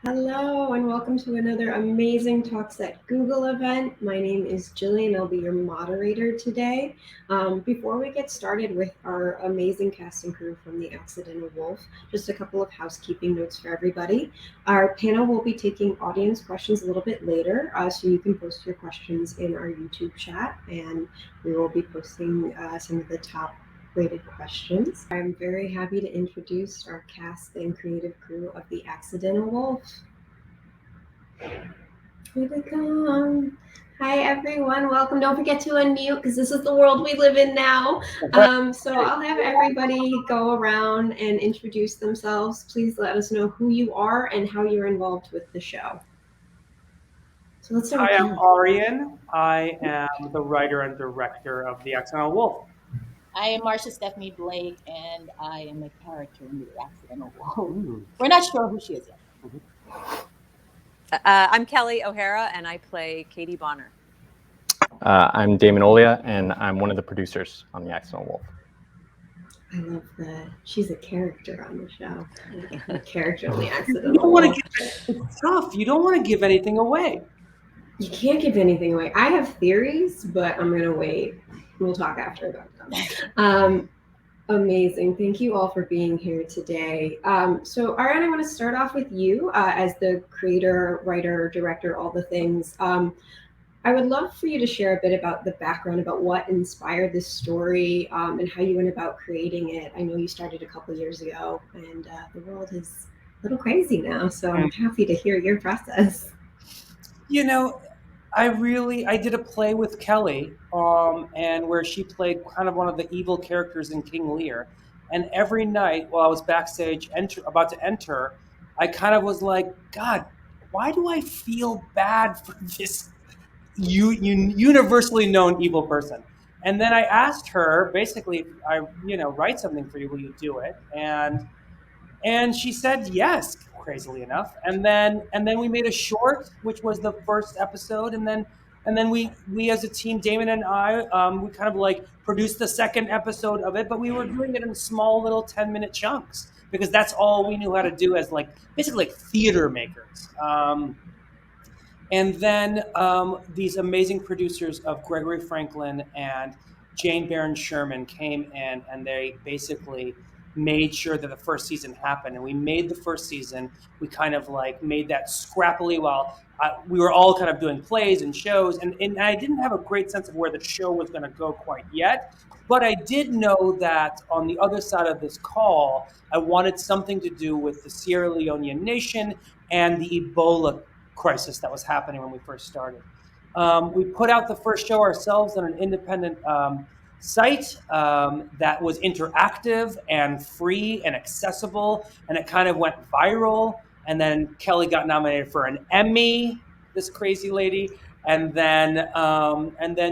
Hello and welcome to another amazing Talks at Google event. My name is Jillian. I'll be your moderator today. Before we get started with our amazing cast and crew from The Accidental Wolf, just a couple of housekeeping notes for everybody. Our panel will be taking audience questions a little bit later, so you can post your questions in our YouTube chat, and we will be posting some of the top rated questions. I'm very happy to introduce our cast and creative crew of The Accidental Wolf. Here they come. Hi everyone, welcome. Don't forget to unmute because this is the world we live in now. So I'll have everybody go around and introduce themselves. Please let us know who you are and how you're involved with the show. So let's start with Hi, I'm Arian. I am the writer and director of The Accidental Wolf. I am Marsha Stephanie Blake, and I am a character in The Accidental Wolf. We're not sure who she is yet. I'm Kelli O'Hara, and I play Katie Bonner. I'm Damon Owlia, and I'm one of the producers on The Accidental Wolf. I love that. She's a character on the show. A character on The Accidental Wolf. It's tough. You don't want to give anything away. You can't give anything away. I have theories, but I'm going to wait. We'll talk after about them. Amazing. Thank you all for being here today. So Arian, I want to start off with you as the creator, writer, director, all the things. I would love for you to share a bit about the background, about what inspired this story and how you went about creating it. I know you started a couple years ago, and the world is a little crazy now, so I'm happy to hear your process. You know, I did a play with Kelli, and where she played kind of one of the evil characters in King Lear. And every night while I was backstage about to enter, I kind of was like, God, why do I feel bad for this universally known evil person? And then I asked her, basically, if I write something for you, will you do it? And she said yes, crazily enough. And then we made a short, which was the first episode, and then we as a team, Damon and I, we kind of like produced the second episode of it, but we were doing it in small little 10-minute chunks because that's all we knew how to do as basically theater makers. And then these amazing producers of Gregory Franklin and Jane Barron Sherman came in, and they basically made sure that the first season happened. And we made the first season. We kind of made that scrappily while we were all kind of doing plays and shows. And I didn't have a great sense of where the show was going to go quite yet. But I did know that on the other side of this call, I wanted something to do with the Sierra Leonean nation and the Ebola crisis that was happening when we first started. We put out the first show ourselves on an independent site that was interactive and free and accessible, and it kind of went viral. And then Kelli got nominated for an Emmy, this crazy lady, and then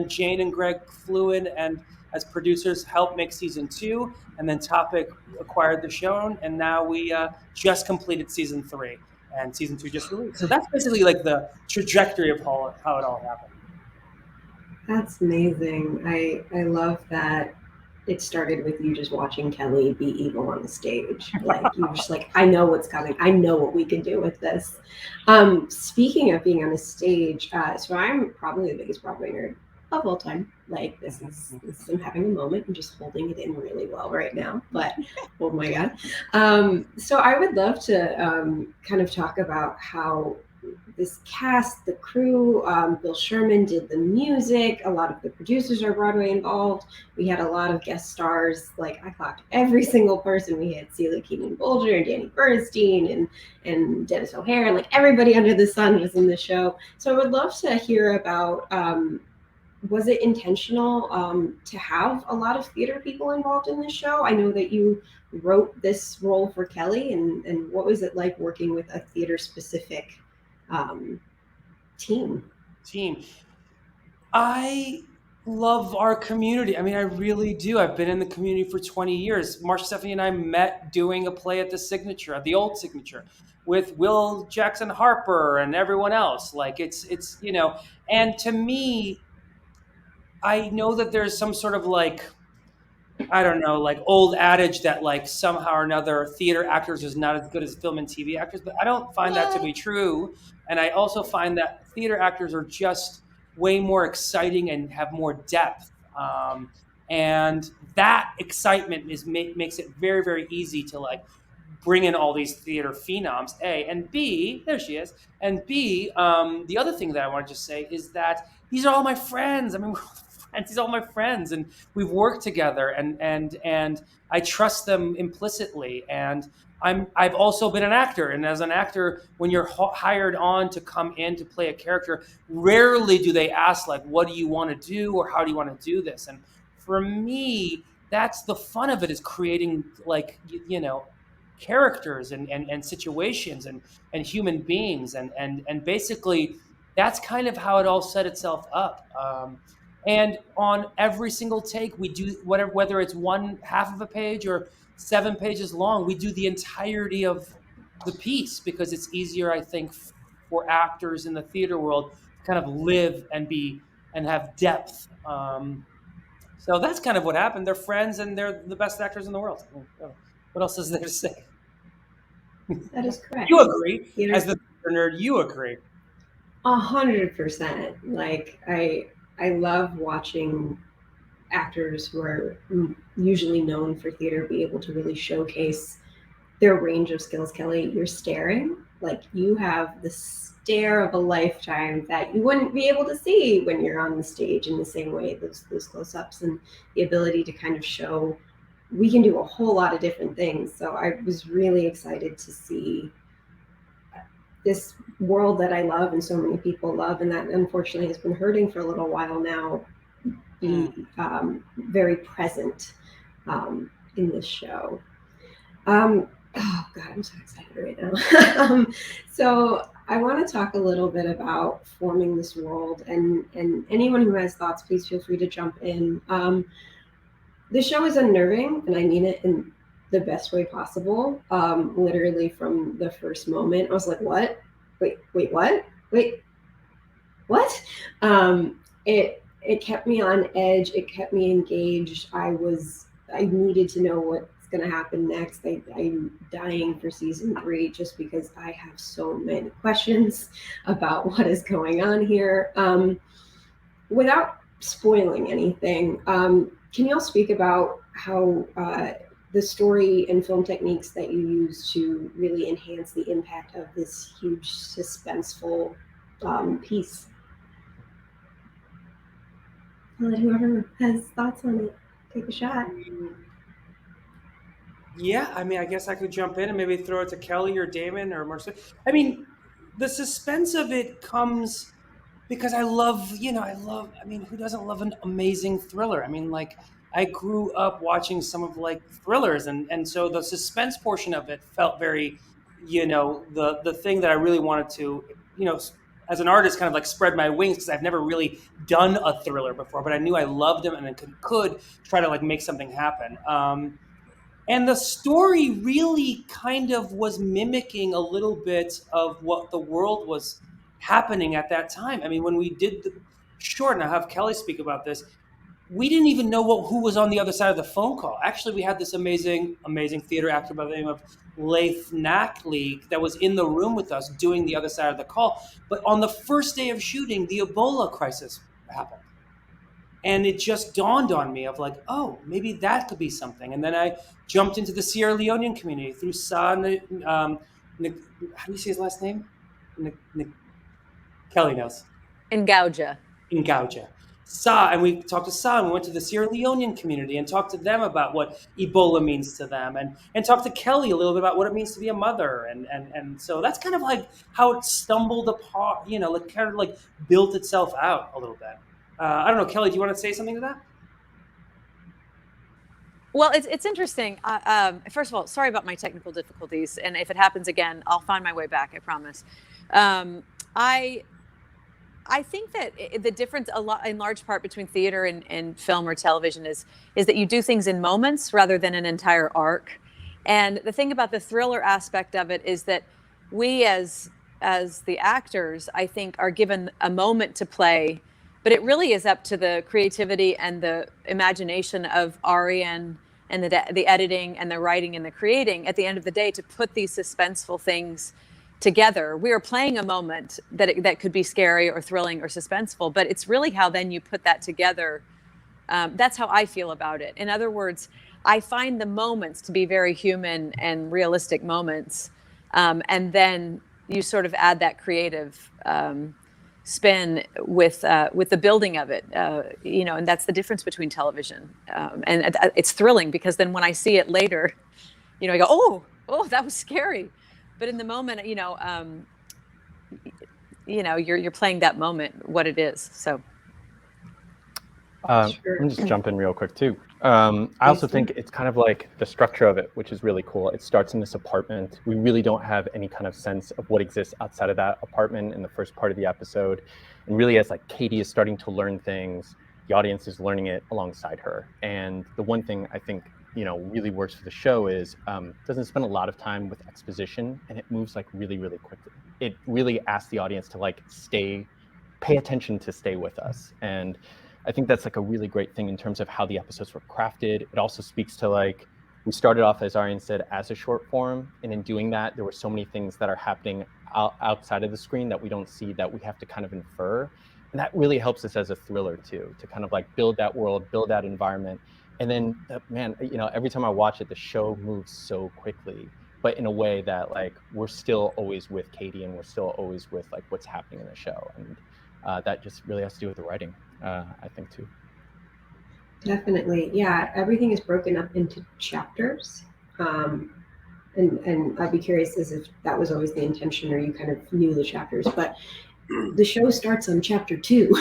Jane and Greg flew in and as producers helped make season 2, and then Topic acquired the show, and now we just completed season 3, and season 2 just released. So that's basically the trajectory of how it all happened. That's amazing. I love that it started with you just watching Kelli be evil on the stage. You were just I know what's coming. I know what we can do with this. Speaking of being on a stage, so I'm probably the biggest Broadway nerd of all time. This is I'm having a moment. I'm just holding it in really well right now, but oh my God. So I would love to kind of talk about how this cast, the crew, Bill Sherman did the music. A lot of the producers are Broadway involved. We had a lot of guest stars. I clocked every single person. We had Celia Keenan-Bolger and Danny Bernstein and Dennis O'Hare, and everybody under the sun was in the show. So I would love to hear about, was it intentional to have a lot of theater people involved in this show? I know that you wrote this role for Kelli, and what was it like working with a theater specific team? I love our community. I mean, I really do. I've been in the community for 20 years. Marsha, Stephanie, and I met doing a play at the old Signature, with Will Jackson Harper and everyone else. It's and to me, I know that there's some sort of like, I don't know, like old adage that like somehow or another theater actors is not as good as film and TV actors, but I don't find that to be true. And I also find that theater actors are just way more exciting and have more depth. And that excitement makes it very, very easy to like bring in all these theater phenoms, A, and B, there she is, and B, the other thing that I want to just say is that these are all my friends. I mean, we're all friends. These are all my friends, and we've worked together, and I trust them implicitly. And I've also been an actor, and as an actor, when you're hired on to come in to play a character, rarely do they ask like, "What do you want to do?" or "How do you want to do this?" And for me, that's the fun of it, is creating like characters and situations and human beings and basically that's kind of how it all set itself up. And on every single take, we do whether it's one half of a page or 7 pages long, we do the entirety of the piece because it's easier, I think, for actors in the theater world to kind of live and be and have depth. So that's kind of what happened. They're friends and they're the best actors in the world. What else is there to say? That is correct. You agree. Theater- As the theater nerd, you agree. 100%. Like I love watching actors who are usually known for theater be able to really showcase their range of skills. Kelli, you're staring like you have the stare of a lifetime that you wouldn't be able to see when you're on the stage in the same way. Those close-ups and the ability to kind of show we can do a whole lot of different things. So I was really excited to see this world that I love and so many people love, and that unfortunately has been hurting for a little while now, be very present in this show. Oh God, I'm so excited right now. So I want to talk a little bit about forming this world, and anyone who has thoughts, please feel free to jump in. The show is unnerving, and I mean it in the best way possible. Literally from the first moment, I was like, "What? Wait, what? Wait, what?" It kept me on edge. It kept me engaged. I needed to know what's going to happen next. I'm dying for season 3 just because I have so many questions about what is going on here. Without spoiling anything, can you all speak about how the story and film techniques that you use to really enhance the impact of this huge suspenseful piece? I'll let whoever has thoughts on it take a shot. Yeah, I mean, I guess I could jump in and maybe throw it to Kelli or Damon or Marsha. I mean, the suspense of it comes because I mean, who doesn't love an amazing thriller? I mean, like, I grew up watching some of like thrillers, and so the suspense portion of it felt very, the thing that I really wanted to, as an artist, kind of like spread my wings because I've never really done a thriller before, but I knew I loved them and I could try to like make something happen. And the story really kind of was mimicking a little bit of what the world was happening at that time. I mean, when we did the short, and I'll have Kelli speak about this, we didn't even know who was on the other side of the phone call. Actually, we had this amazing theater actor by the name of Laith Knackley that was in the room with us doing the other side of the call. But on the first day of shooting, the Ebola crisis happened. And it just dawned on me of like, oh, maybe that could be something. And then I jumped into the Sierra Leonean community through how do you say his last name? Kelli knows. Ngauja. And we talked to Sa, and we went to the Sierra Leonean community and talked to them about what Ebola means to them, and talked to Kelli a little bit about what it means to be a mother. And so that's kind of like how it stumbled apart, like kind of like built itself out a little bit. I don't know, Kelli, do you want to say something to that? Well, it's interesting. First of all, sorry about my technical difficulties, and if it happens again, I'll find my way back. I promise. I think that the difference in large part between theater and film or television is that you do things in moments rather than an entire arc. And the thing about the thriller aspect of it is that we as the actors, I think, are given a moment to play But it really is up to the creativity and the imagination of Arian and the editing and the writing and the creating at the end of the day to put these suspenseful things together. We are playing a moment that could be scary or thrilling or suspenseful, but it's really how then you put that together. That's how I feel about it. In other words, I find the moments to be very human and realistic moments, and then you sort of add that creative spin with the building of it, and that's the difference between television. And it's thrilling because then when I see it later, I go, oh, that was scary. But in the moment, you're playing that moment, what it is. So. Let me just jump in real quick too. I also think it's kind of like the structure of it, which is really cool. It starts in this apartment. We really don't have any kind of sense of what exists outside of that apartment in the first part of the episode. And really, as like Katie is starting to learn things, the audience is learning it alongside her. And the one thing I think, really works for the show is doesn't spend a lot of time with exposition, and it moves like really, really quickly. It really asks the audience to like pay attention to stay with us. And I think that's like a really great thing in terms of how the episodes were crafted. It also speaks to like, we started off, as Arian said, as a short form. And in doing that, there were so many things that are happening outside of the screen that we don't see, that we have to kind of infer. And that really helps us as a thriller too, to kind of like build that world, build that environment. And then, every time I watch it, the show moves so quickly, but in a way that like, we're still always with Katie and we're still always with like what's happening in the show. And that just really has to do with the writing. I think too. Definitely. Yeah. Everything is broken up into chapters. And I'd be curious as if that was always the intention or you kind of knew the chapters, but the show starts on chapter 2.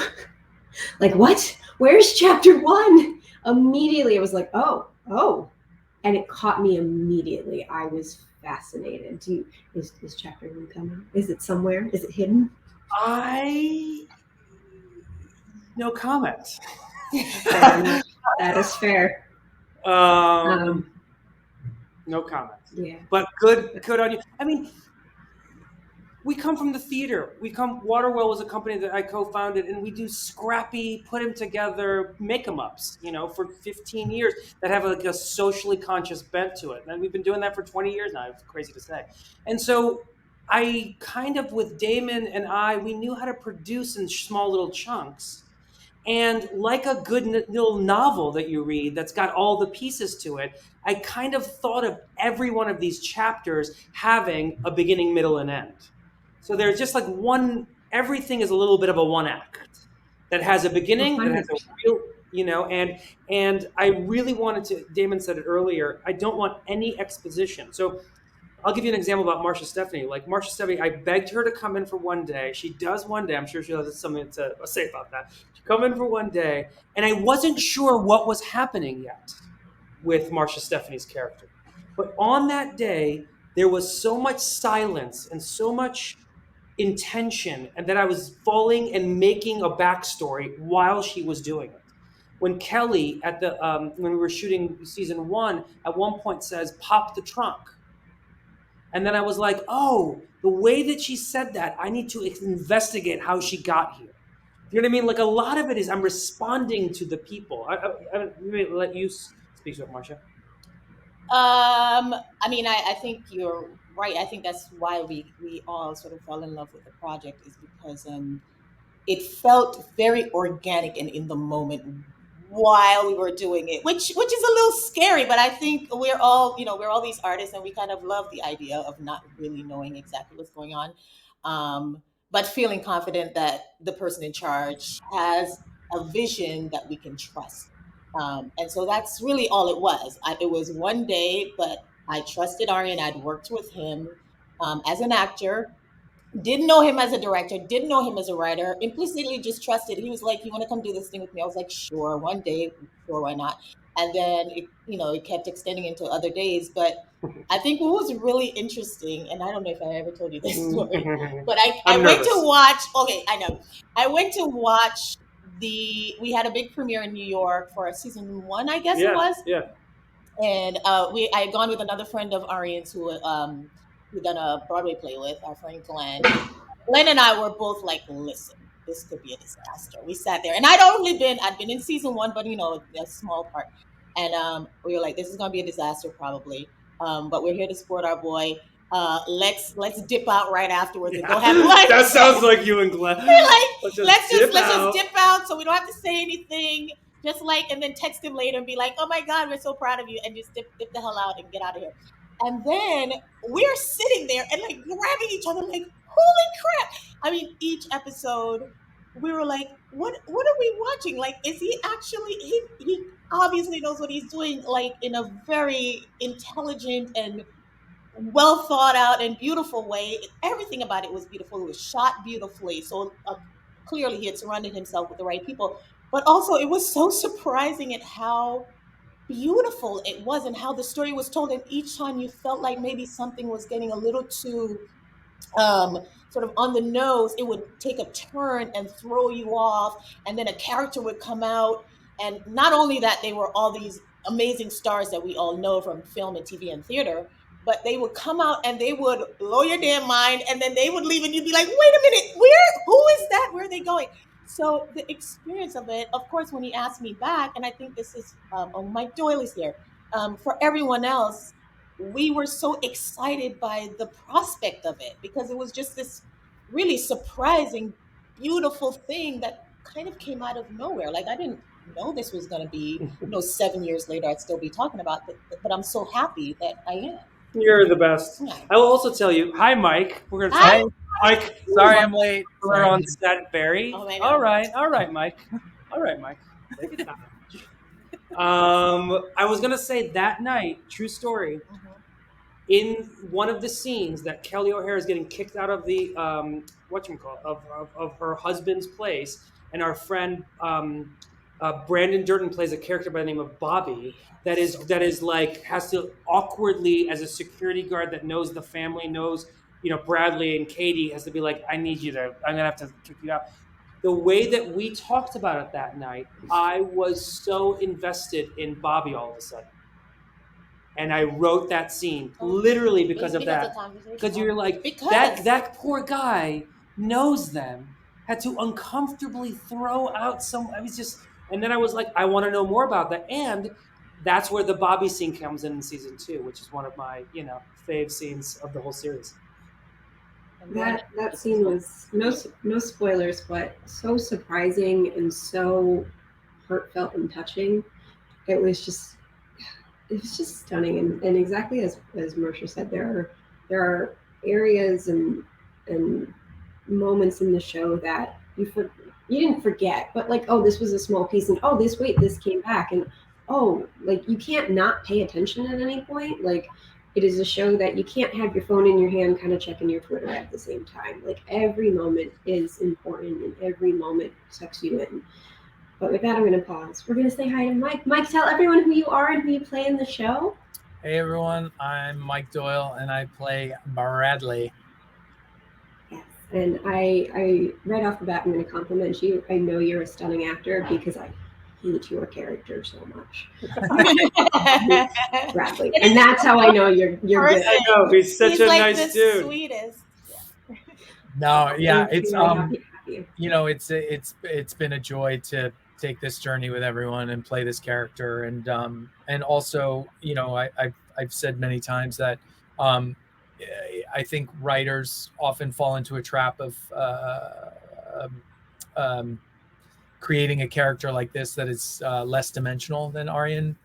Like, what? Where's chapter 1? Immediately I was like, oh. And it caught me immediately. I was fascinated. Is chapter 1 coming? Is it somewhere? Is it hidden? No comment. That is fair. No comment. Yeah. But good on you. I mean, we come from the theater. Waterwell was a company that I co-founded, and we do Scrappy, put them together, make them ups, for 15 years that have like a socially conscious bent to it. And we've been doing that for 20 years now. It's crazy to say. And so I kind of, with Damon and we knew how to produce in small little chunks. And like a good little novel that you read that's got all the pieces to it, I kind of thought of every one of these chapters having a beginning, middle, and end. So there's just like everything is a little bit of a one act that has a beginning, that has a real, and I really wanted to, Damon said it earlier, I don't want any exposition. So I'll give you an example about Marsha Stephanie. Like Marsha Stephanie, I begged her to come in for one day. She does one day. I'm sure she'll have something to say about that. She come in for one day, and I wasn't sure what was happening yet with Marsha Stephanie's character. But on that day, there was so much silence and so much intention, and that I was falling and making a backstory while she was doing it. When Kelli when we were shooting season 1, at one point says, "Pop the trunk." And then I was like, oh, the way that she said that, I need to investigate how she got here. You know what I mean? Like a lot of it is I'm responding to the people. I maybe let you speak to it, Marsha. I think you're right. I think that's why we all sort of fell in love with the project, is because it felt very organic and in the moment while we were doing it, which is a little scary, but I think we're all these artists and we kind of love the idea of not really knowing exactly what's going on, but feeling confident that the person in charge has a vision that we can trust. And so that's really all it was. It was one day, but I trusted Arian. I'd worked with him as an actor. Didn't know him as a director, didn't know him as a writer, implicitly just trusted. He was like, "You want to come do this thing with me?" I was like, "Sure, one day, sure, why not?" And then it kept extending into other days. But I think what was really interesting, and I don't know if I ever told you this story, but I went to watch. Okay, I know. I went to watch we had a big premiere in New York for season 1, I guess it was. Yeah. And I had gone with another friend of Arian's who done a Broadway play with, our friend Glenn. Glenn and I were both like, listen, this could be a disaster. We sat there, and I'd been in season 1, but a small part. And we were like, this is gonna be a disaster probably. But we're here to support our boy. Let's dip out right afterwards and go have lunch. That sounds like you and Glenn. We're like, let's dip just dip out so we don't have to say anything. Just and then text him later and be like, oh my God, we're so proud of you, and just dip the hell out and get out of here. And then we're sitting there and like grabbing each other, like, holy crap. I mean, each episode we were like, what are we watching? Like, is he actually, he obviously knows what he's doing, like in a very intelligent and well thought out and beautiful way. Everything about it was beautiful. It was shot beautifully. So clearly he had surrounded himself with the right people. But also it was so surprising at how beautiful it was and how the story was told. And each time you felt like maybe something was getting a little too sort of on the nose, it would take a turn and throw you off. And then a character would come out. And not only that, they were all these amazing stars that we all know from film and TV and theater, but they would come out and they would blow your damn mind, and then they would leave and you'd be like, wait a minute, who is that? Where are they going? So the experience of it, of course, when he asked me back, and I think this is, Mike Doyle is here, for everyone else, we were so excited by the prospect of it because it was just this really surprising, beautiful thing that kind of came out of nowhere. Like, I didn't know this was going to be, 7 years later, I'd still be talking about it, but I'm so happy that I am. You're the best. Yeah. I will also tell you, hi, Mike. We're gonna Hi. say, Mike. Sorry, I'm late. We're on set, Barry. Oh my God. All right, Mike. All right, Mike. Take it down. I was gonna say that night, true story. In one of the scenes that Kelli O'Hara is getting kicked out of the of her husband's place, and our friend Brandon Durden plays a character by the name of Bobby that is like has to awkwardly, as a security guard that knows the family, knows Bradley and Katie, has to be like, I'm gonna have to kick you out. The way that we talked about it that night, I was so invested in Bobby all of a sudden. And I wrote that scene literally because of that. Because you're like, that poor guy knows them, had to uncomfortably throw out and then I was like, I want to know more about that. And that's where the Bobby scene comes in season 2, which is one of my, fave scenes of the whole series. That scene was no spoilers, but so surprising and so heartfelt and touching. It was just stunning, and exactly as Marsha said, there are areas and moments in the show that you didn't forget, but like, oh, this was a small piece, and oh, this came back, and oh, like, you can't not pay attention at any point. Like, it is a show that you can't have your phone in your hand kind of checking your Twitter at the same time. Like, every moment is important and every moment sucks you in. But with that, I'm going to pause. We're going to say hi to Mike. Mike, tell everyone who you are and who you play in the show. Hey, everyone. I'm Mike Doyle, and I play Bradley. Yes, and I right off the bat, I'm going to compliment you. I know you're a stunning actor because I hate your character so much. Bradley. And that's how I know you're good. I know, he's such a like nice the dude. Sweetest. No, yeah, it's happy. it's been a joy to take this journey with everyone and play this character, and also, I've said many times that I think writers often fall into a trap of creating a character like this that is less dimensional than Arian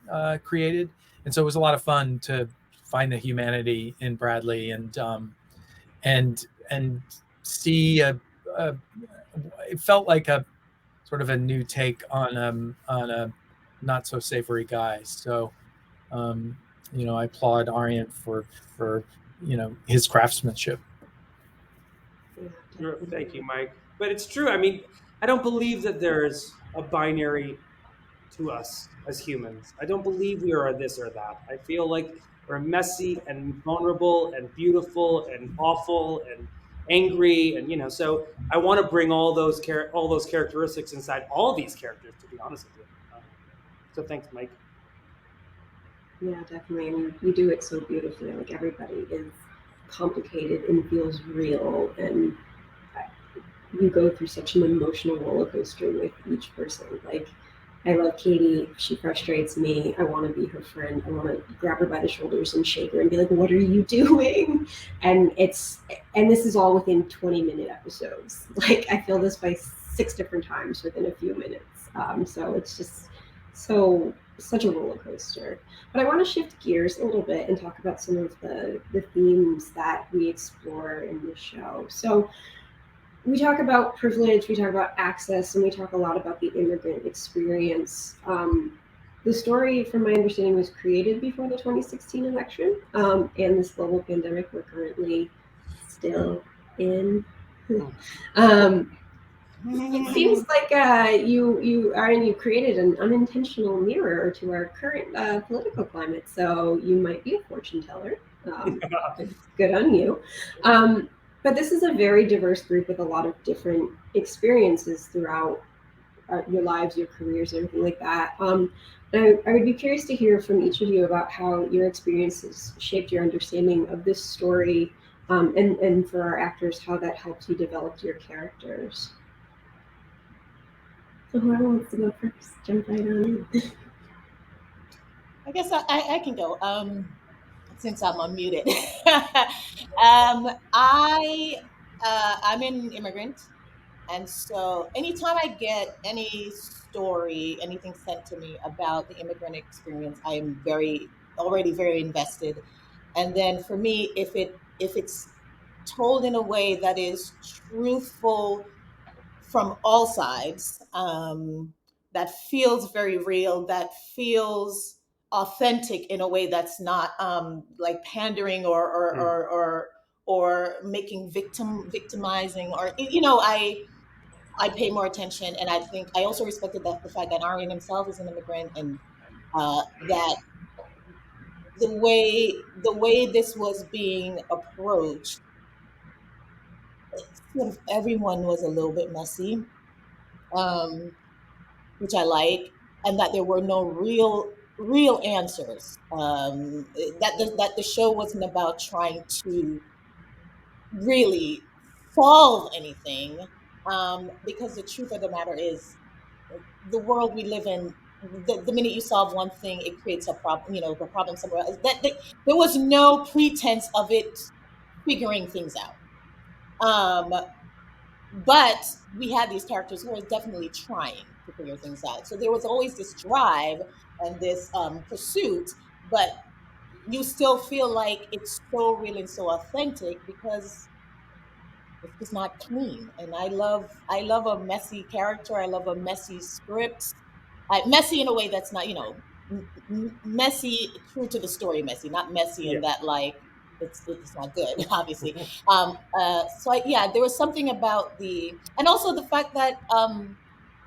created, and so it was a lot of fun to find the humanity in Bradley and see it felt like a sort of a new take on a not so savory guy. So I applaud Arian for his craftsmanship. Thank you, Mike. But it's true. I mean, I don't believe that there's a binary to us as humans. I don't believe we are this or that. I feel like we're messy and vulnerable and beautiful and awful and angry, and so I want to bring all those characteristics inside all these characters, to be honest with you. So thanks, Mike. Yeah, definitely. I mean, you do it so beautifully. Like, everybody is complicated and feels real, and you go through such an emotional roller coaster with each person. Like, I love Katie. She frustrates me. I want to be her friend. I want to grab her by the shoulders and shake her and be like, "What are you doing?" And this is all within 20-minute episodes. Like, I feel this by 6 different times within a few minutes. So it's just such a roller coaster. But I want to shift gears a little bit and talk about some of the themes that we explore in the show. So we talk about privilege, we talk about access, and we talk a lot about the immigrant experience. The story, from my understanding, was created before the 2016 election, and this global pandemic we're currently still in. It seems like Arian, you created an unintentional mirror to our current political climate, so you might be a fortune teller. Good on you. But this is a very diverse group with a lot of different experiences throughout your lives, your careers, and everything like that. I would be curious to hear from each of you about how your experiences shaped your understanding of this story, and for our actors, how that helped you develop your characters. So whoever wants to go first, jump right on in. I guess I can go. Since I'm unmuted. I'm an immigrant, and so anytime I get any story, anything sent to me about the immigrant experience, I am already very invested. And then for me, if it's told in a way that is truthful from all sides, that feels very real, that feels authentic in a way that's not like pandering or making victimizing, or I pay more attention. And I think I also respected the fact that Arian himself is an immigrant, and that the way this was being approached, sort of everyone was a little bit messy. Um, which I like, and that there were no real answers. That the show wasn't about trying to really solve anything, because the truth of the matter is, the world we live in. The minute you solve one thing, it creates a problem. A problem somewhere else. There was no pretense of it figuring things out. But we had these characters who were definitely trying to figure things out. So there was always this drive and this pursuit, but you still feel like it's so real and so authentic because it's just not clean. And I love a messy character. I love a messy script. Messy in a way that's not, messy, true to the story, messy, not messy in that like it's not good, obviously. Yeah, there was something about and also the fact that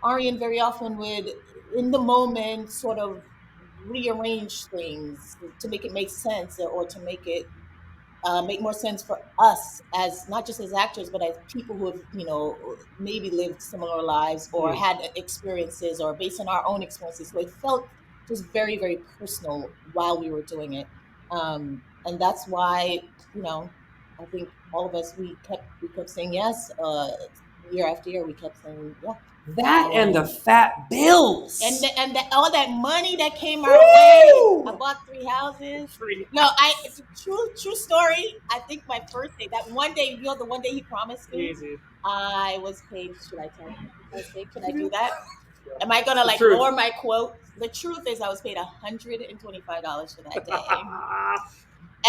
Arian very often would, in the moment, sort of rearrange things to make it make sense, or to make it make more sense for us, as not just as actors but as people who have maybe lived similar lives or had experiences, or based on our own experiences. So it felt just very, very personal while we were doing it, and that's why I think all of us, we kept saying yes, year after year. We kept saying yeah. That and the fat bills and all that money that came our way. I bought 3 houses. No, it's a true story. I think my first day, that one day, the one day he promised me, Easy. I was paid. Should I tell him? I was paid. Can I do that? Am I gonna lower my quote? The truth is, I was paid $125 for that day.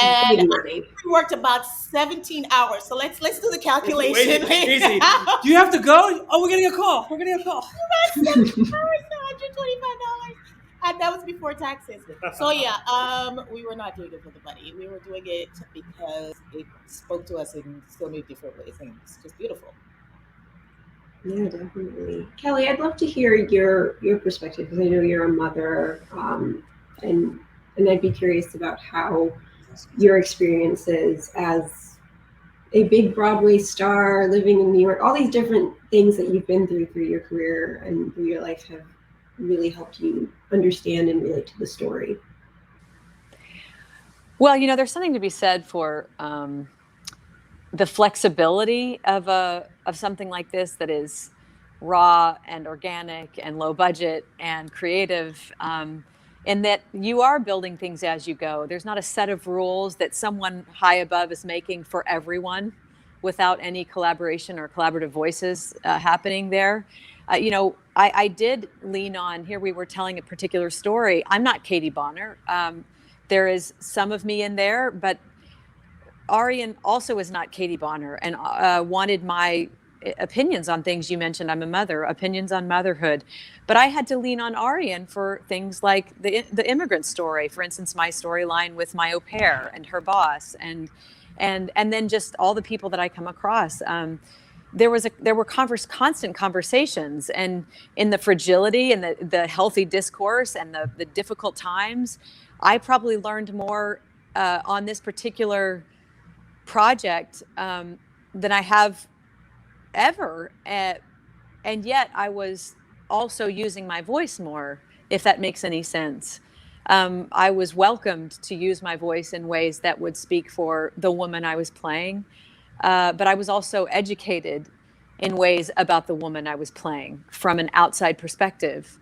And I worked about 17 hours. So let's do the calculation. Easy. Do you have to go? Oh, we're getting a call. About 17 hours, $125. And that was before taxes. So yeah, we were not doing it for the money. We were doing it because it spoke to us in so many different ways, and it's just beautiful. Yeah, definitely. Kelli, I'd love to hear your perspective, because I know you're a mother, and I'd be curious about how your experiences as a big Broadway star living in New York, all these different things that you've been through your career and through your life, have really helped you understand and relate to the story. Well, there's something to be said for the flexibility of something like this that is raw and organic and low budget and creative, in that you are building things as you go. There's not a set of rules that someone high above is making for everyone without any collaboration or collaborative voices happening there. I did lean on, here we were telling a particular story. I'm not Katie Bonner. There is some of me in there, but Arian also is not Katie Bonner and wanted my opinions on things. You mentioned I'm a mother, opinions on motherhood, but I had to lean on Arian for things like the immigrant story. For instance, my storyline with my au pair and her boss, and then just all the people that I come across. There were constant conversations, and in the fragility and the healthy discourse and the difficult times, I probably learned more on this particular project than I have ever. And yet I was also using my voice more, if that makes any sense. I was welcomed to use my voice in ways that would speak for the woman I was playing. But I was also educated in ways about the woman I was playing from an outside perspective.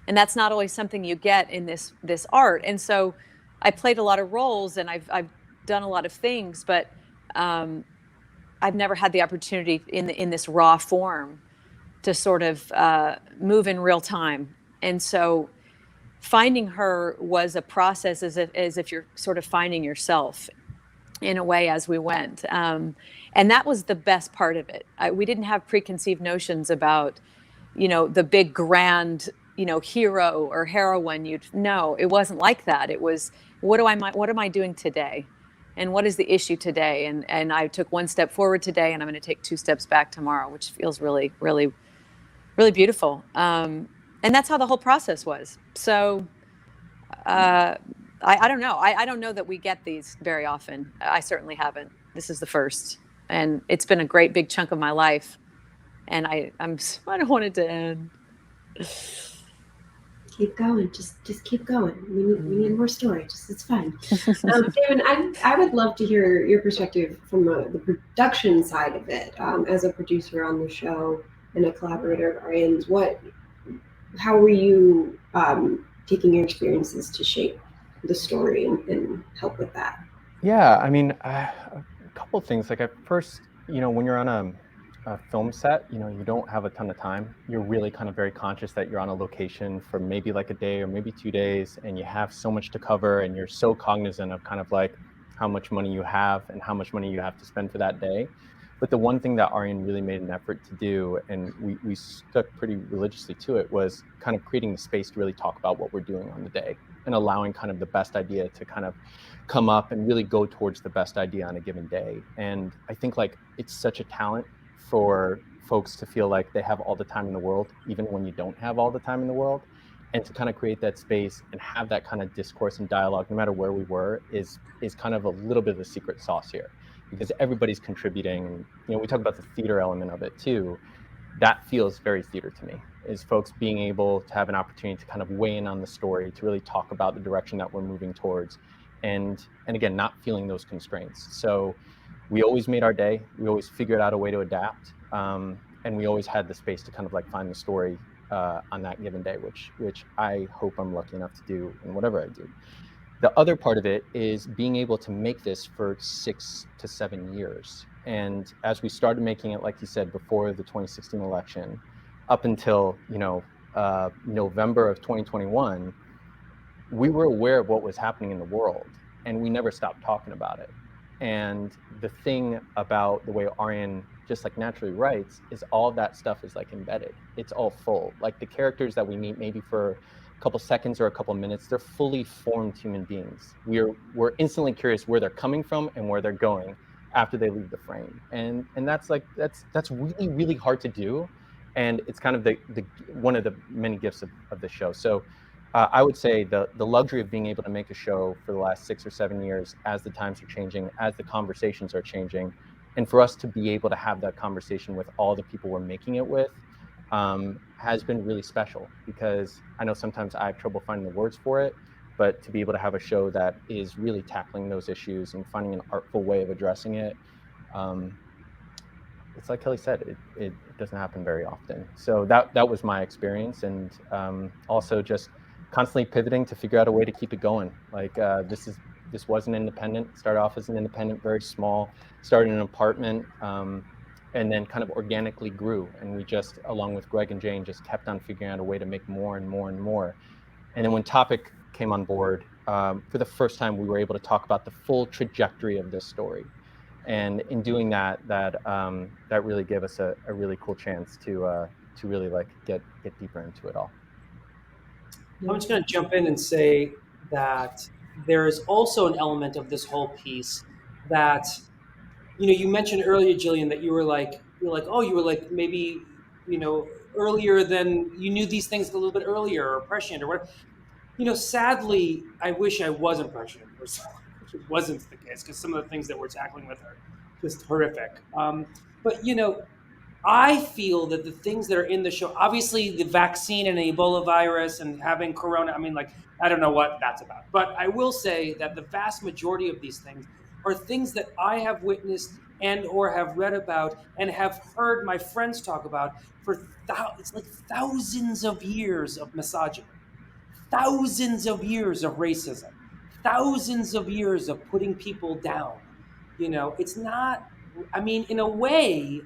And that's not always something you get in this art. And so I played a lot of roles, and I've done a lot of things, but I've never had the opportunity in this raw form to sort of move in real time. And so finding her was a process, as if you're sort of finding yourself in a way as we went. And that was the best part of it. We didn't have preconceived notions about, the big grand, hero or heroine. No, it wasn't like that. It was, what am I doing today? And what is the issue today? And I took one step forward today, and I'm going to take 2 steps back tomorrow, which feels really, really, really beautiful. And that's how the whole process was. So I don't know. I don't know that we get these very often. I certainly haven't. This is the first. And it's been a great big chunk of my life. And I don't want it to end. Keep going. Just keep going. We need more story. It's fine. Damon, I would love to hear your perspective from the production side of it, as a producer on the show and a collaborator of Arian's. How were you taking your experiences to shape the story and help with that? Yeah, I mean, a couple of things. Like at first, when you're on a film set, you don't have a ton of time. You're really kind of very conscious that you're on a location for maybe like a day or maybe 2 days, and you have so much to cover, and you're so cognizant of kind of like how much money you have and how much money you have to spend for that day. But the one thing that Arian really made an effort to do, and we stuck pretty religiously to it, was kind of creating the space to really talk about what we're doing on the day and allowing kind of the best idea to kind of come up and really go towards the best idea on a given day. And I think like it's such a talent for folks to feel like they have all the time in the world, even when you don't have all the time in the world, and to kind of create that space and have that kind of discourse and dialogue, no matter where we were, is kind of a little bit of the secret sauce here, because everybody's contributing. We talk about the theater element of it too. That feels very theater to me, is folks being able to have an opportunity to kind of weigh in on the story, to really talk about the direction that we're moving towards, and again, not feeling those constraints. So we always made our day. We always figured out a way to adapt, and we always had the space to kind of like find the story on that given day, which I hope I'm lucky enough to do in whatever I do. The other part of it is being able to make this for 6 to 7 years. And as we started making it, like you said, before the 2016 election, up until November of 2021, we were aware of what was happening in the world, and we never stopped talking about it. And the thing about the way Arian just like naturally writes is all of that stuff is like embedded. It's all full. Like the characters that we meet maybe for a couple seconds or a couple minutes, they're fully formed human beings. We're instantly curious where they're coming from and where they're going after they leave the frame. And that's really, really hard to do. And it's kind of the one of the many gifts of the show. So I would say the luxury of being able to make a show for the last 6 or 7 years, as the times are changing, as the conversations are changing, and for us to be able to have that conversation with all the people we're making it with, has been really special, because I know sometimes I have trouble finding the words for it, but to be able to have a show that is really tackling those issues and finding an artful way of addressing it, it's like Kelly said, it doesn't happen very often. So that was my experience, and also just constantly pivoting to figure out a way to keep it going. Like this was an independent, started off as an independent, very small, started in an apartment, and then kind of organically grew. And we just, along with Greg and Jane, just kept on figuring out a way to make more and more and more. And then when Topic came on board, for the first time, we were able to talk about the full trajectory of this story. And in doing that really gave us a really cool chance to really like get deeper into it all. I'm just going to jump in and say that there is also an element of this whole piece that, you mentioned earlier, Jillian, that you were like maybe, earlier than you knew these things a little bit earlier, or prescient or whatever. Sadly, I wish I wasn't prescient, or which wasn't the case, because some of the things that we're tackling with are just horrific. But I feel that the things that are in the show, obviously the vaccine and the Ebola virus and having Corona, I mean, like, I don't know what that's about. But I will say that the vast majority of these things are things that I have witnessed and or have read about and have heard my friends talk about for it's like thousands of years of misogyny, thousands of years of racism, thousands of years of putting people down. It's not, I mean, in a way,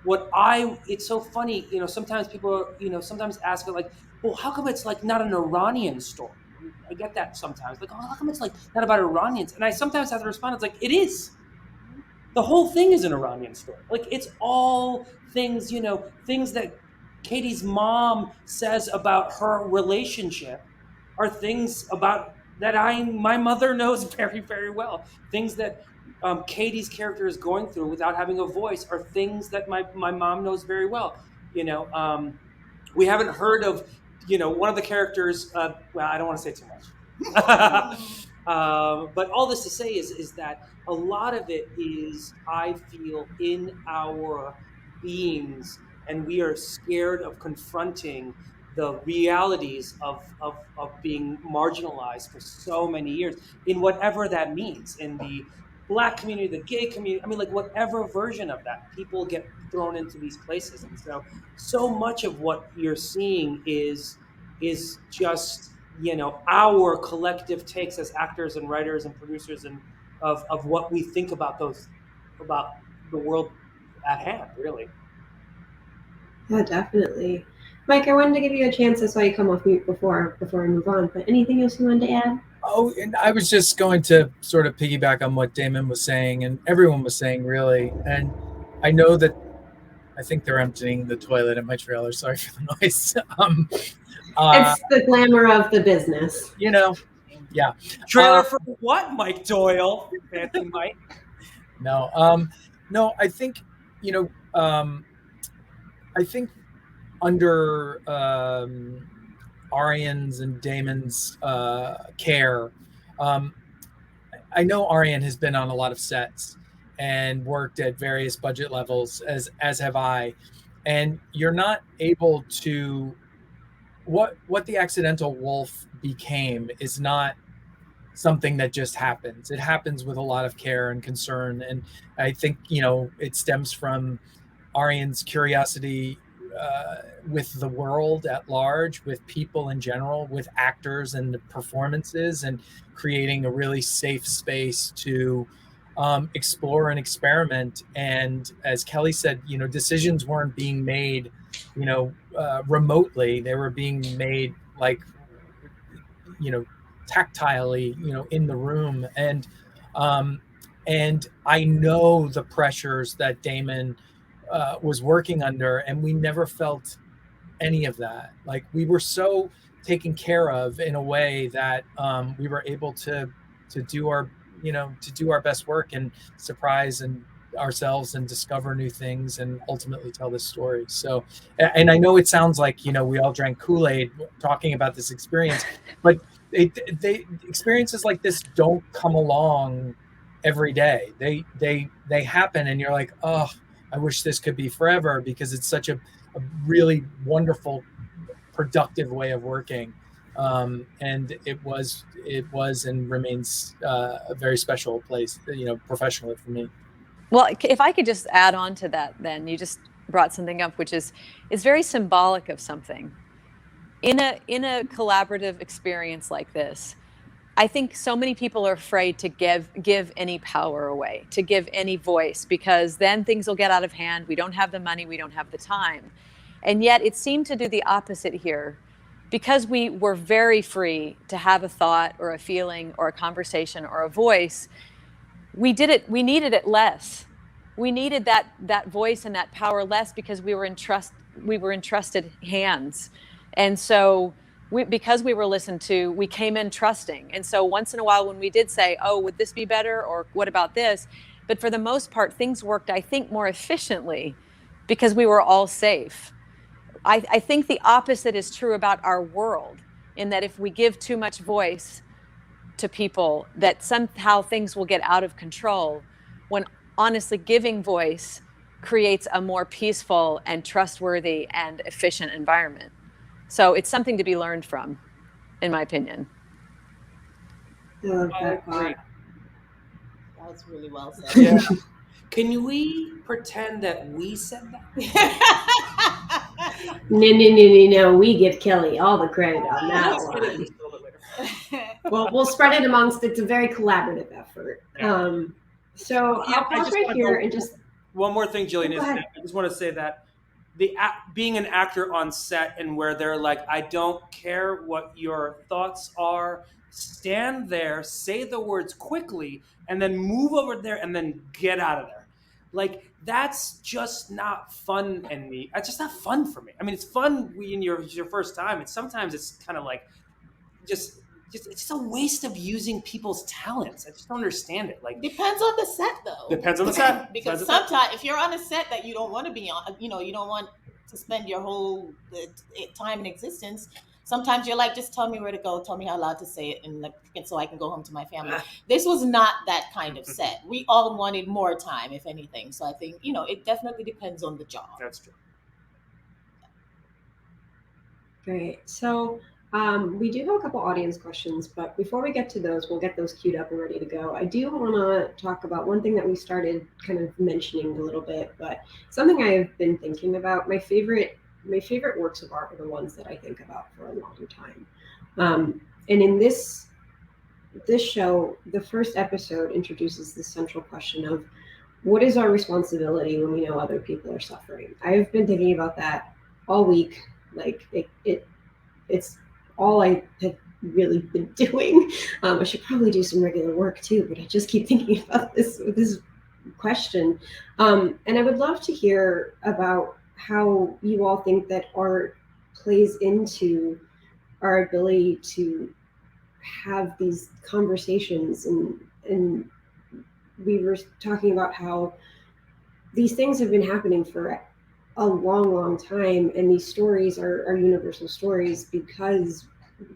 it's so funny, sometimes people, sometimes ask it like, well, how come it's like not an Iranian story? I get that sometimes, like, oh, how come it's like not about Iranians? And I sometimes have to respond, it's like, it is. The whole thing is an Iranian story. Like, it's all things, things that Katie's mom says about her relationship are things about that my mother knows very, very well. Things that Katie's character is going through without having a voice are things that my mom knows very well. We haven't heard of, one of the characters. Well, I don't want to say too much. But all this to say is that a lot of it is, I feel, in our beings, and we are scared of confronting the realities of being marginalized for so many years, in whatever that means, in the Black community, the gay community, I mean, like, whatever version of that, people get thrown into these places. And so much of what you're seeing is just, our collective takes as actors and writers and producers, and of what we think about the world at hand, really. Yeah, definitely. Mike, I wanted to give you a chance. I saw you come off mute before we move on, but anything else you wanted to add? Oh, and I was just going to sort of piggyback on what Damon was saying and everyone was saying, really. And I know that I think they're emptying the toilet at my trailer. Sorry for the noise. It's the glamour of the business. Yeah. Trailer for what, Mike Doyle? Fancy Mike. No, I think, I think under Arian's and Damon's care, I know Arian has been on a lot of sets and worked at various budget levels, as have I, and you're not able to, what the Accidental Wolf became is not something that just happens. It happens with a lot of care and concern, and I think it stems from Arian's curiosity with the world at large, with people in general, with actors and the performances, and creating a really safe space to explore and experiment. And as Kelly said, decisions weren't being made, remotely. They were being made like, tactilely, in the room. And I know the pressures that Damon was working under, and we never felt any of that. Like, we were so taken care of in a way that we were able to do our best work and surprise and ourselves and discover new things and ultimately tell this story. So, and I know it sounds like we all drank Kool-Aid talking about this experience, but they experiences like this don't come along every day. They happen, and you're like, oh, I wish this could be forever, because it's such a really wonderful, productive way of working. And it was and remains a very special place, professionally, for me. Well, if I could just add on to that, then you just brought something up, which is very symbolic of something. In a collaborative experience like this, I think so many people are afraid to give any power away, to give any voice, because then things will get out of hand. We don't have the money, we don't have the time. And yet it seemed to do the opposite here. Because we were very free to have a thought or a feeling or a conversation or a voice, we needed it less. We needed that voice and that power less because we were entrusted hands. And so because we were listened to, we came in trusting. And so once in a while when we did say, oh, would this be better? Or what about this? But for the most part, things worked, I think, more efficiently because we were all safe. I think the opposite is true about our world, in that if we give too much voice to people, that somehow things will get out of control, when honestly giving voice creates a more peaceful and trustworthy and efficient environment. So it's something to be learned from, in my opinion. I love that agree. thought. That was really well said. Yeah. Can we pretend that we said that? No. We give Kelli all the credit on that Let's get it one. just a little bit later. Well, we'll spread it amongst. It's a very collaborative effort. So Yeah, I'll I pause just right wanna here go- and just. One more thing, Jillian, Go is ahead. I just want to say that being an actor on set, and where they're like, I don't care what your thoughts are, stand there, say the words quickly, and then move over there and then get out of there. Like, that's just not fun. And it's just not fun for me. I mean, it's fun when your first time. Sometimes it's kind of like just it's just a waste of using people's talents. I just don't understand it. Like, Depends on the set, though. Depends on the set. Because Depends on the set. sometimes, if you're on a set that you don't want to be on, you don't want to spend your whole time in existence. Sometimes you're like, just tell me where to go, tell me how loud to say it, and so I can go home to my family. This was not that kind of set. We all wanted more time, if anything. So I think it definitely depends on the job. That's true. Great. So we do have a couple audience questions, but before we get to those, we'll get those queued up and ready to go. I do want to talk about one thing that we started kind of mentioning a little bit, but something I have been thinking about. My favorite works of art are the ones that I think about for a long time. And in this show, the first episode introduces the central question of what is our responsibility when we know other people are suffering? I've been thinking about that all week. Like it's all I have really been doing. I should probably do some regular work too, but I just keep thinking about this question. And I would love to hear about how you all think that art plays into our ability to have these conversations. And we were talking about how these things have been happening for a long time, and these stories are universal stories because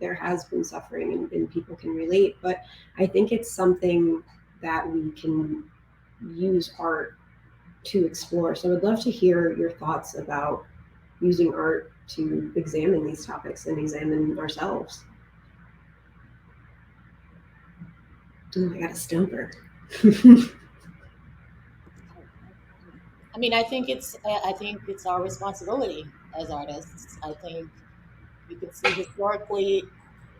there has been suffering and people can relate. But I think it's something that we can use art to explore. So I'd love to hear your thoughts about using art to examine these topics and examine ourselves. Oh, I got a stumper. I mean, I think it's our responsibility as artists. I think you can see historically,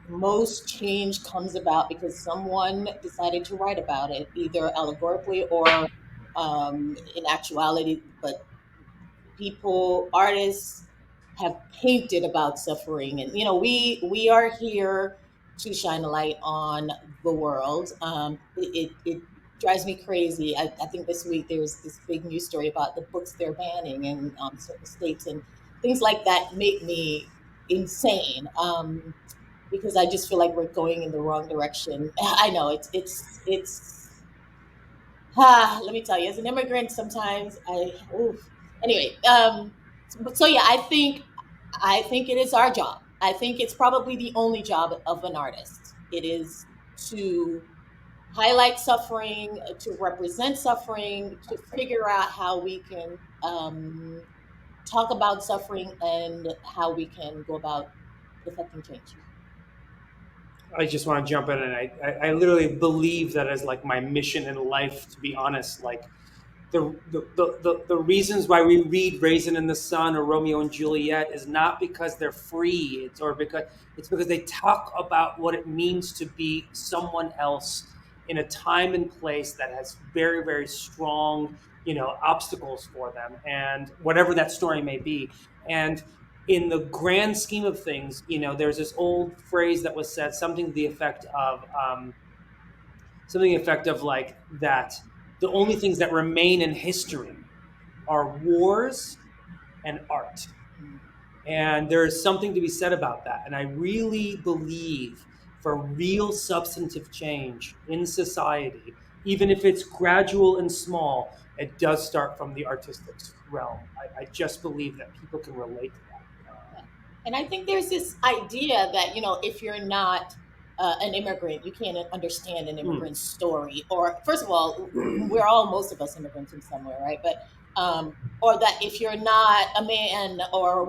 most change comes about because someone decided to write about it, either allegorically or in actuality. But artists have painted about suffering, and we are here to shine a light on the world. It drives me crazy. I think this week there was this big news story about the books they're banning in certain states, and things like that make me insane. Because I just feel like we're going in the wrong direction. I know it's let me tell you, as an immigrant, sometimes anyway. So yeah, I think it is our job. I think it's probably the only job of an artist. It is to highlight suffering, to represent suffering, to figure out how we can talk about suffering and how we can go about effecting change. I just want to jump in, and I literally believe that as like my mission in life, to be honest. Like, the reasons why we read Raisin in the Sun or Romeo and Juliet is not because they're free, it's because they talk about what it means to be someone else in a time and place that has very, very strong, obstacles for them, and whatever that story may be. And in the grand scheme of things, there's this old phrase that was said, something to the effect of like that the only things that remain in history are wars and art. And there is something to be said about that. And I really believe for real substantive change in society, even if it's gradual and small, it does start from the artistic realm. I just believe that people can relate to that. And I think there's this idea that, if you're not an immigrant, you can't understand an immigrant's story. Or, first of all, most of us immigrants from somewhere, right? But, or that if you're not a man or,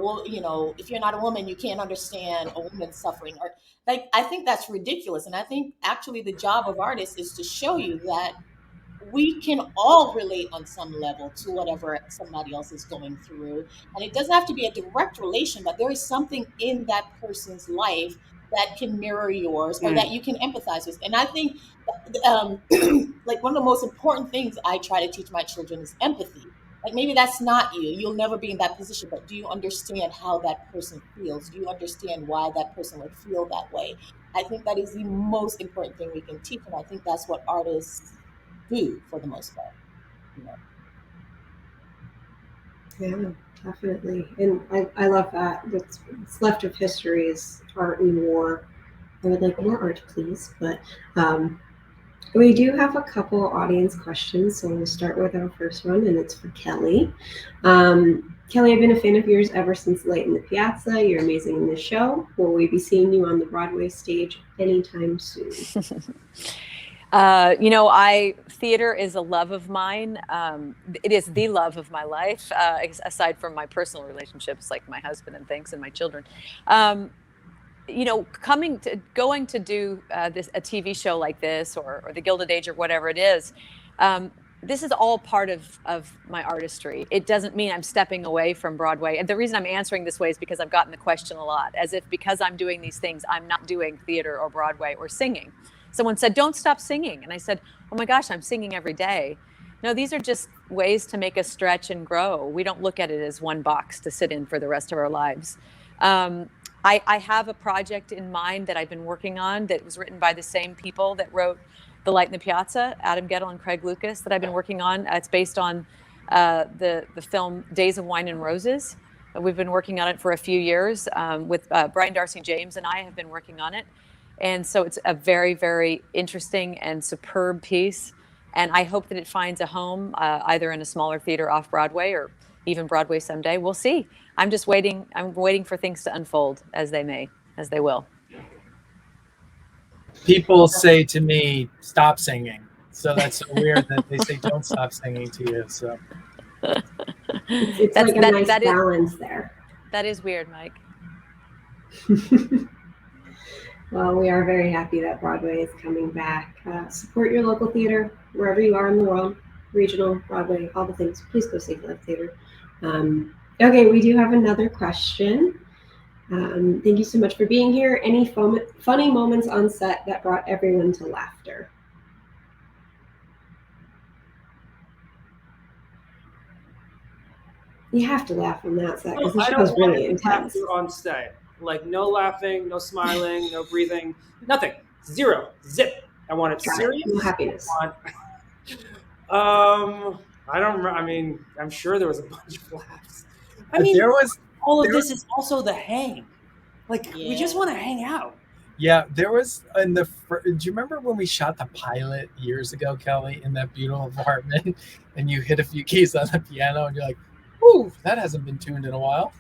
if you're not a woman, you can't understand a woman's suffering. Or, like, I think that's ridiculous. And I think actually the job of artists is to show you that we can all relate on some level to whatever somebody else is going through. And it doesn't have to be a direct relation, but there is something in that person's life that can mirror yours or that you can empathize with. And I think like one of the most important things I try to teach my children is empathy. Like, maybe that's not you. You'll never be in that position, but do you understand how that person feels? Do you understand why that person would feel that way? I think that is the most important thing we can teach. And I think that's what artists do for the most part. Yeah, definitely. And I love that. What's left of history is art and war. I would like more art, please. But we do have a couple audience questions. So we'll start with our first one, and it's for Kelli. Kelli, I've been a fan of yours ever since Light in the Piazza. You're amazing in the show. Will we be seeing you on the Broadway stage anytime soon? Theater is a love of mine. It is the love of my life, aside from my personal relationships, like my husband and things, and my children. Going to do a TV show like this, or the Gilded Age, or whatever it is, this is all part of my artistry. It doesn't mean I'm stepping away from Broadway. And the reason I'm answering this way is because I've gotten the question a lot, as if because I'm doing these things, I'm not doing theater or Broadway or singing. Someone said, don't stop singing. And I said, oh my gosh, I'm singing every day. No, these are just ways to make us stretch and grow. We don't look at it as one box to sit in for the rest of our lives. I have a project in mind that I've been working on that was written by the same people that wrote The Light in the Piazza, Adam Gettle and Craig Lucas, that I've been working on. It's based on the film Days of Wine and Roses. We've been working on it for a few years with Brian Darcy James, and I have been working on it. And so it's a very, very interesting and superb piece. And I hope that it finds a home either in a smaller theater off Broadway or even Broadway someday. We'll see. I'm just waiting. I'm waiting for things to unfold as they will. People say to me, stop singing. So that's so weird that they say don't stop singing to you. So it's like a nice balance there. That is weird, Mike. Well, we are very happy that Broadway is coming back. Support your local theater wherever you are in the world, regional, Broadway, all the things. Please go see Live Theater. Okay, we do have another question. Thank you so much for being here. Any funny moments on set that brought everyone to laughter? You have to laugh on that set because the show is really intense. On set. Like, no laughing, no smiling, no breathing, nothing. Zero. Zip. I want it serious. No happiness. I don't remember. I mean, I'm sure there was a bunch of laughs. I mean, this is also the hang. Like, we just want to hang out. Yeah, there was do you remember when we shot the pilot years ago, Kelli, in that beautiful apartment, and you hit a few keys on the piano, and you're like, "Ooh, that hasn't been tuned in a while."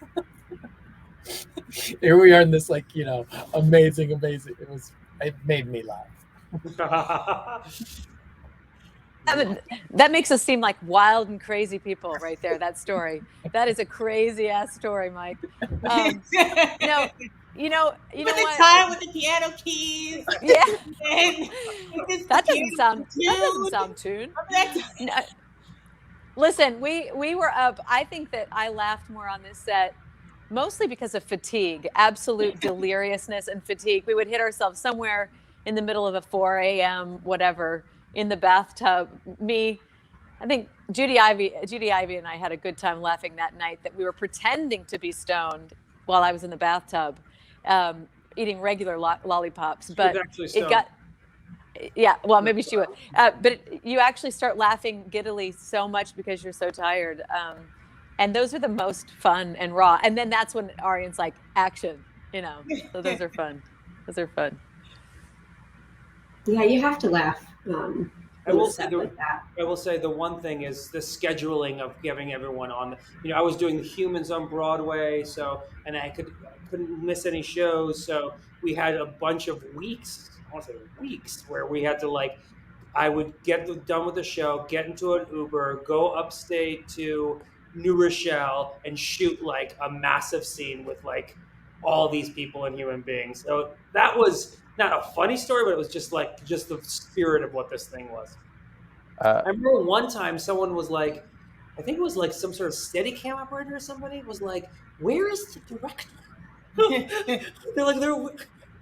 Here we are in this, amazing. It made me laugh. That makes us seem like wild and crazy people right there. That story. That is a crazy ass story, Mike. You know the time with the piano keys. Yeah. That doesn't sound tuned. Listen, we were up. I think that I laughed more on this set, mostly because of fatigue, absolute deliriousness and fatigue. We would hit ourselves somewhere in the middle of a 4 a.m. whatever in the bathtub. I think Judy Ivy and I had a good time laughing that night that we were pretending to be stoned while I was in the bathtub, eating regular lollipops. But it got, yeah, well, maybe she would. But you actually start laughing giddily so much because you're so tired. And those are the most fun and raw. And then that's when Arian's like, action, So those are fun. Those are fun. Yeah, you have to laugh. I will say the one thing is the scheduling of giving everyone on. I was doing the Humans on Broadway, and I couldn't miss any shows, so we had a bunch of weeks. I want to say weeks where we had to I would get done with the show, get into an Uber, go upstate to New Rochelle, and shoot a massive scene with all these people and human beings. So that was not a funny story, but it was just the spirit of what this thing was. I remember one time someone was I think it was some sort of Steadicam operator or somebody was "Where is the director?"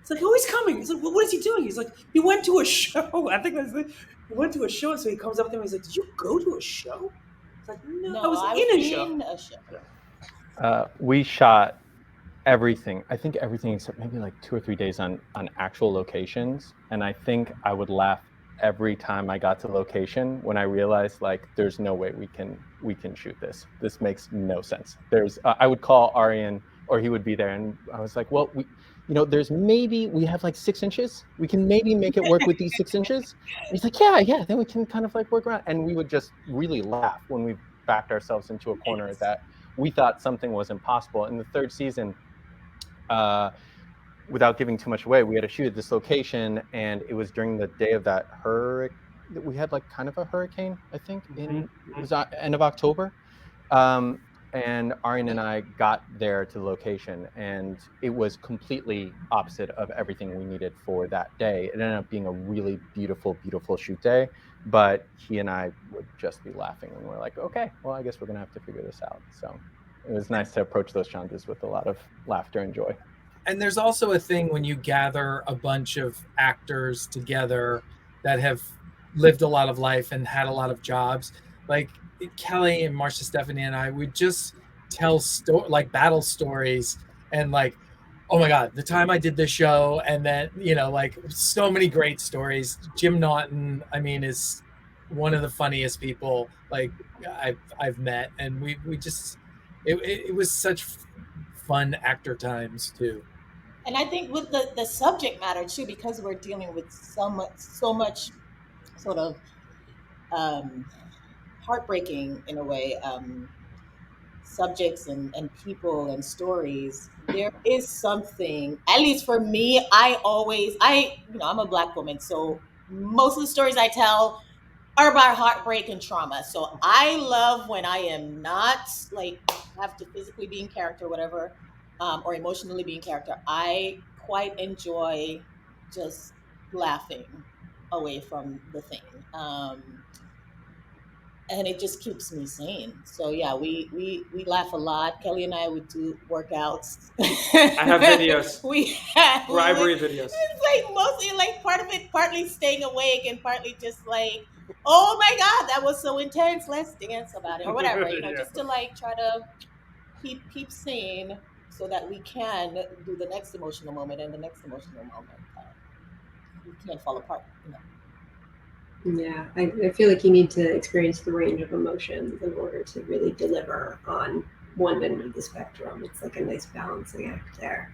It's oh, he's coming. He's well, what is he doing? He's he went to a show. I think he went to a show, so he comes up to me. He's did you go to a show? It's no, I was in a show. We shot everything. I think everything except maybe 2 or 3 days on actual locations. And I think I would laugh every time I got to location when I realized there's no way we can shoot this. This makes no sense. I would call Arian or he would be there, and I was well, there's maybe we have 6 inches. We can maybe make it work with these 6 inches. And he's yeah. Then we can kind of work around. And we would just really laugh when we backed ourselves into a corner that we thought something was impossible. In the 3rd season, without giving too much away, we had to shoot at this location, and it was during the day of that hurricane. We had kind of a hurricane, I think, it was end of October. And Arian and I got there to the location, and it was completely opposite of everything we needed for that day. It ended up being a really beautiful, beautiful shoot day, but he and I would just be laughing, and we're okay, well, I guess we're gonna have to figure this out. So it was nice to approach those challenges with a lot of laughter and joy. And there's also a thing when you gather a bunch of actors together that have lived a lot of life and had a lot of jobs. Kelli and Marsha, Stephanie, and I would just tell battle stories and oh my God, the time I did this show, and then so many great stories. Jim Naughton, is one of the funniest people I've met, and we just it was such fun actor times too. And I think with the subject matter too, because we're dealing with so much sort of heartbreaking in a way subjects and people and stories, there is something, at least for me, I'm a Black woman, so most of the stories I tell are about heartbreak and trauma. So I love when I am not have to physically be in character, whatever, or emotionally be in character. I quite enjoy just laughing away from the thing. And it just keeps me sane. So yeah, we laugh a lot. Kelli and I would do workouts. I have videos. Bribery videos. It's mostly part of it, partly staying awake and partly just oh my God, that was so intense. Let's dance about it or whatever. Just to try to keep sane so that we can do the next emotional moment and the next emotional moment. We can't fall apart. Yeah, I feel you need to experience the range of emotions in order to really deliver on one end of the spectrum. It's a nice balancing act there.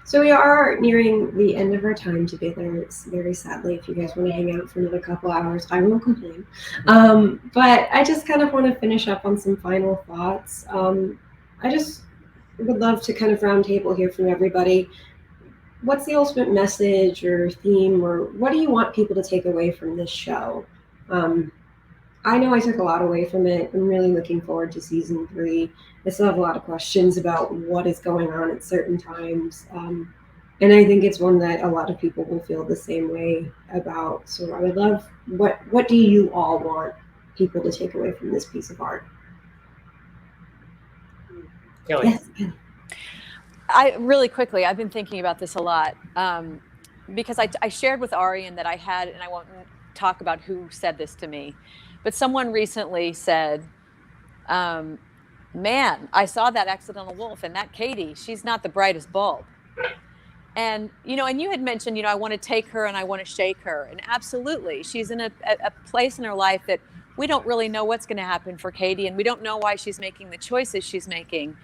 So we are nearing the end of our time together. It's very sadly, if you guys want to hang out for another couple hours, I won't complain. But I just kind of want to finish up on some final thoughts. I just would love to kind of round table here from everybody. What's the ultimate message or theme, or what do you want people to take away from this show? I know I took a lot away from it. I'm really looking forward to season 3. I still have a lot of questions about what is going on at certain times. And I think it's one that a lot of people will feel the same way about. So I would love, what do you all want people to take away from this piece of art? Kelli. Yes. I really quickly, I've been thinking about this a lot because I shared with Arian that I had, and I won't talk about who said this to me, but someone recently said, man, I saw that accidental wolf, and that Katie, she's not the brightest bulb. And, and you had mentioned, I want to take her and I want to shake her. And absolutely, she's in a place in her life that we don't really know what's going to happen for Katie, and we don't know why she's making the choices she's making.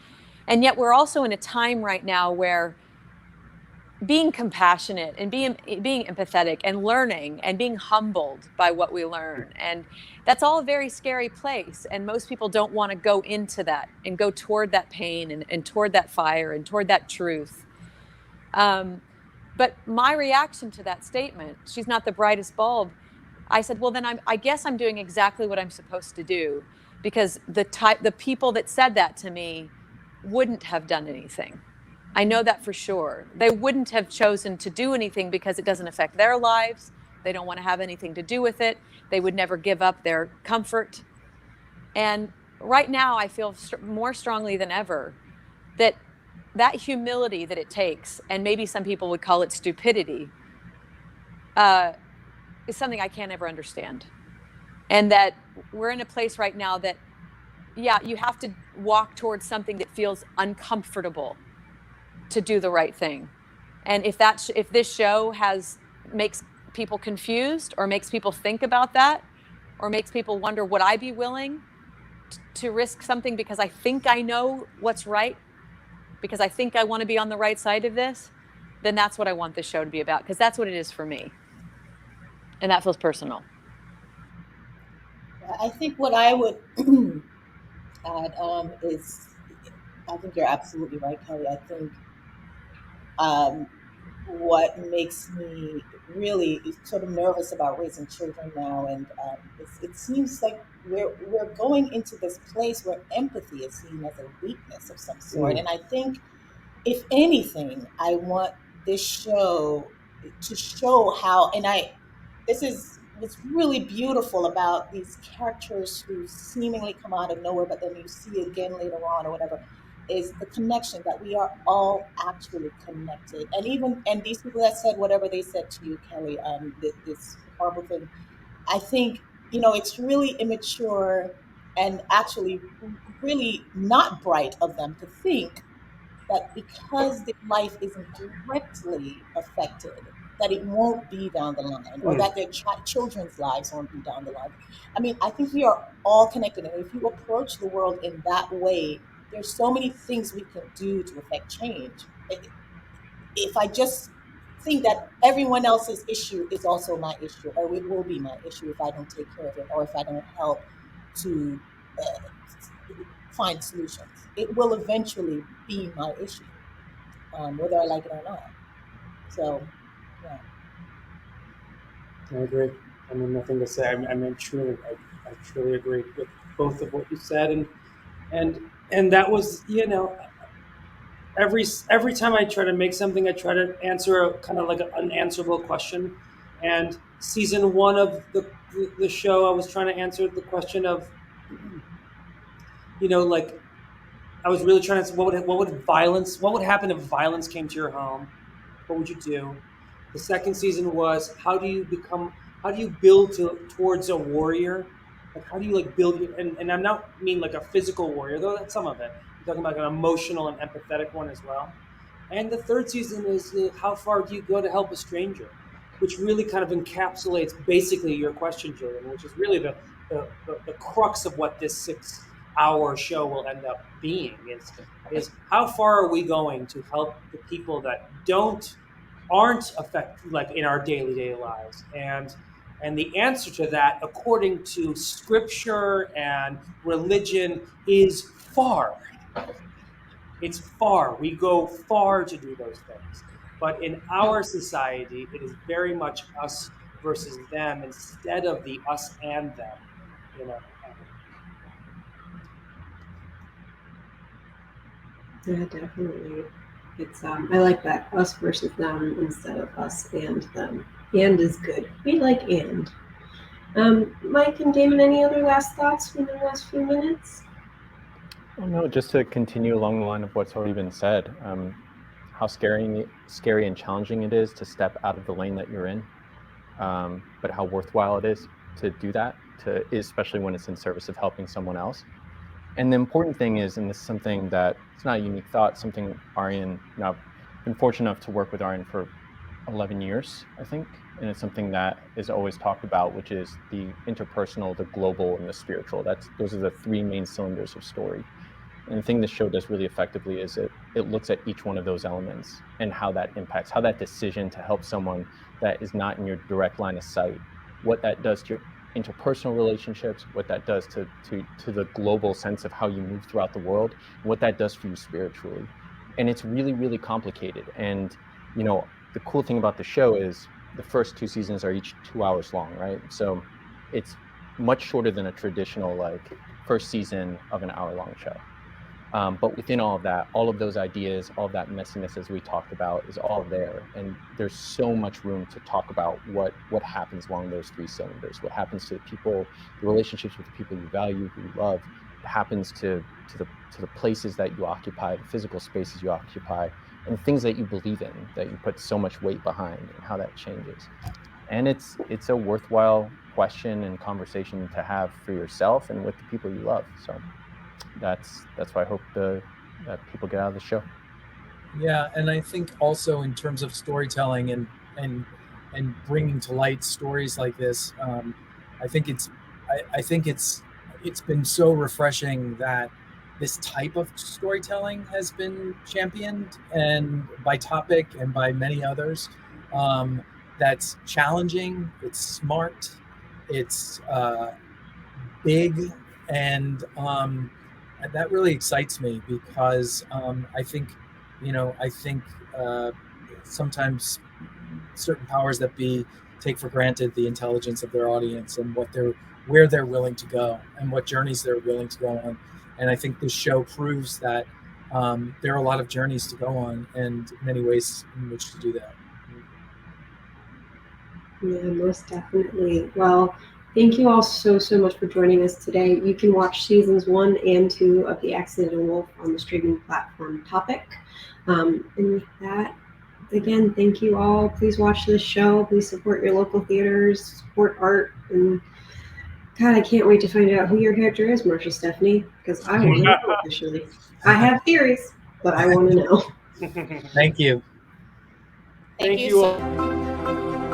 And yet we're also in a time right now where being compassionate and being empathetic and learning and being humbled by what we learn, and that's all a very scary place, and most people don't want to go into that and go toward that pain and toward that fire and toward that truth. But my reaction to that statement, she's not the brightest bulb, I said, well, then I guess I'm doing exactly what I'm supposed to do, because the people that said that to me wouldn't have done anything. I know that for sure. They wouldn't have chosen to do anything because it doesn't affect their lives. They don't want to have anything to do with it. They would never give up their comfort. And right now, I feel more strongly than ever that humility that it takes, and maybe some people would call it stupidity, is something I can't ever understand. And that we're in a place right now that, yeah, you have to walk towards something that feels uncomfortable to do the right thing. And if this show makes people confused, or makes people think about that, or makes people wonder, would I be willing to risk something because I think I know what's right, because I think I want to be on the right side of this, then that's what I want this show to be about, because that's what it is for me. And that feels personal. I think what I would add is, I think you're absolutely right, Kelly. I think what makes me really sort of nervous about raising children now, and it seems like we're going into this place where empathy is seen as a weakness of some sort. And I think, if anything, I want this show to show how, and this is what's really beautiful about these characters who seemingly come out of nowhere, but then you see again later on or whatever, is the connection that we are all actually connected. And these people that said whatever they said to you, Kelly, this horrible thing, I think, it's really immature and actually really not bright of them to think that because their life isn't directly affected, that it won't be down the line, or that their children's lives won't be down the line. I mean, I think we are all connected. And if you approach the world in that way, there's so many things we can do to affect change. If I just think that everyone else's issue is also my issue, or it will be my issue if I don't take care of it, or if I don't help to find solutions, it will eventually be my issue, whether I like it or not. So, yeah. I agree. I mean, nothing to say. I mean, I truly agree with both of what you said, and that was, every time I try to make something, I try to answer a kind of like an unanswerable question. And season 1 of the show, I was trying to answer the question of, like, I was really trying to, what would happen if violence came to your home? What would you do? The second season was, how do you build towards a warrior? Like, how do you build, and I'm not mean like a physical warrior, though that's some of it. I'm talking about an emotional and empathetic one as well. And the third season is, how far do you go to help a stranger? Which really kind of encapsulates basically your question, Jillian, which is really the crux of what this 6-hour show will end up being, is how far are we going to help the people that aren't affected, like, in our daily lives. And the answer to that, according to scripture and religion, is far. It's far. We go far to do those things. But in our society, it is very much us versus them instead of the us and them. Yeah, definitely. It's I like that, us versus them instead of us and them. And is good. We like and. Mike and Damon, any other last thoughts in the last few minutes? Oh, no, just to continue along the line of what's already been said, how scary and challenging it is to step out of the lane that you're in, but how worthwhile it is to do that, especially when it's in service of helping someone else. And the important thing is, and this is something that it's not a unique thought, something Arian, I've been fortunate enough to work with Arian for 11 years, I think, and it's something that is always talked about, which is the interpersonal, the global, and the spiritual. Those are the three main cylinders of story. And the thing this show does really effectively is it looks at each one of those elements and how that impacts, how that decision to help someone that is not in your direct line of sight, what that does to your interpersonal relationships, what that does to the global sense of how you move throughout the world, and what that does for you spiritually. And it's really, really complicated. And, you know, the cool thing about the show is the first 2 seasons are each 2 hours long, right? So it's much shorter than a traditional, like, first season of an hour-long show. But within all of that, all of those ideas, all of that messiness, as we talked about, is all there. And there's so much room to talk about what happens along those 3 cylinders, what happens to the people, the relationships with the people you value, who you love, what happens to the places that you occupy, the physical spaces you occupy, and things that you believe in, that you put so much weight behind, and how that changes. And it's a worthwhile question and conversation to have for yourself and with the people you love. So that's why I hope that people get out of the show. Yeah, and I think also in terms of storytelling and bringing to light stories like this, I think it's been so refreshing that this type of storytelling has been championed and by Topic and by many others. That's challenging, it's smart, it's big, and that really excites me because I think sometimes certain powers that be take for granted the intelligence of their audience and where they're willing to go and what journeys they're willing to go on. And I think this show proves that there are a lot of journeys to go on and many ways in which to do that. Yeah, most definitely. Well, thank you all so much for joining us today. You can watch seasons 1 and 2 of The Accidental Wolf on the streaming platform Topic. And with that, again, thank you all. Please watch this show. Please support your local theaters, support art. And God, I can't wait to find out who your character is, Marsha Stephanie, because I want to know officially. I have theories, but I want to know. Thank you. Thank you all.